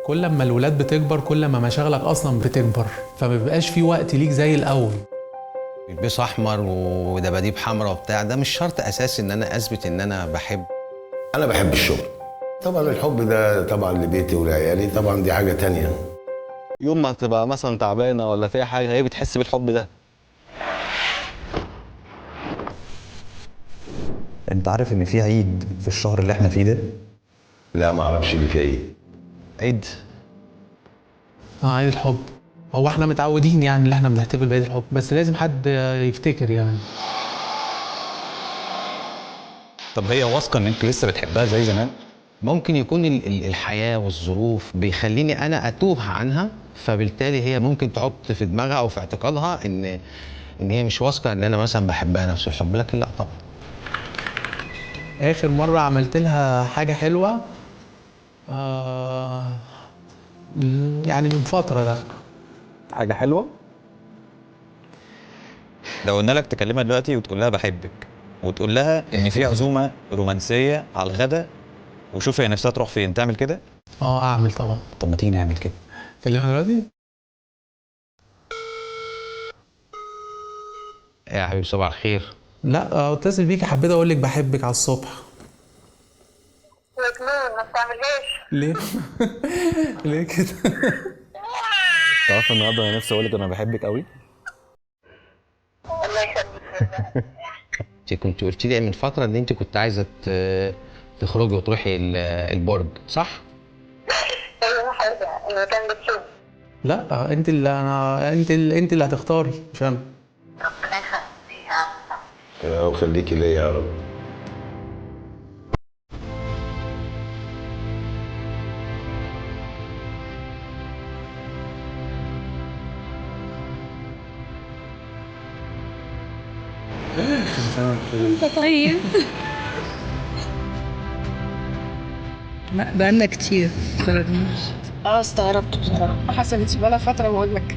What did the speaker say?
كل ما الولاد بتكبر كل ما مشاغلك اصلا بتكبر، فما بيبقاش في وقت ليك زي الاول. البيس احمر ودباديب حمراء وبتاع، ده مش شرط اساسي ان انا اثبت ان انا بحب. انا بحب الشغل طبعا، الحب ده طبعا لبيتي ولعيالي طبعا، دي حاجه تانية. يوم ما تبقى مثلا تعبانه ولا فيها حاجه هي بتحس بالحب ده. انت عارف ان في عيد في الشهر اللي احنا فيه ده؟ لا ما اعرفش اللي فيها ايه. عيد عيد الحب. هو احنا متعودين يعني ان احنا بنحتفل بعيد الحب، بس لازم حد يفتكر يعني. طب هي واثقه ان انت لسه بتحبها زي زمان؟ ممكن يكون الحياه والظروف بيخليني انا اتوه عنها، فبالتالي هي ممكن تحط في دماغها او في اعتقادها ان هي مش واثقه ان انا مثلا بحبها نفس الحب، لكن لا طبعا. اخر مره عملت لها حاجه حلوه يعني من فتره ده. حاجه حلوه؟ لو قلنا لك تكلمها دلوقتي وتقول لها بحبك، وتقول لها ان في عزومه رومانسيه على الغدا، وشوف هي نفسها تروح فين، تعمل كده؟ اعمل طبعا. طب ما تيجي نعمل كده. كلمها دلوقتي. يا حبيبي صباح الخير. لا اتصل بيكي، حبيت اقول لك بحبك على الصبح. مجنون، ما بتعملهاش. ليه؟ ليه كده؟ تعرف النهارده انا نفسي اقول لك انا بحبك قوي. الله يخليك. انت كنت قلت لي من فتره ان انت كنت عايزه تخرجي وتروحي البرج، صح؟ ايوه حاجه المكان بتشوف. لا انت اللي هتختاري مش انا. ربنا يخليك. وخليكي ليا يا رب. طيب. لا بقالنا كتير خرجناش. استغربت بصراحة، حصلت بقالها فترة بقول لك.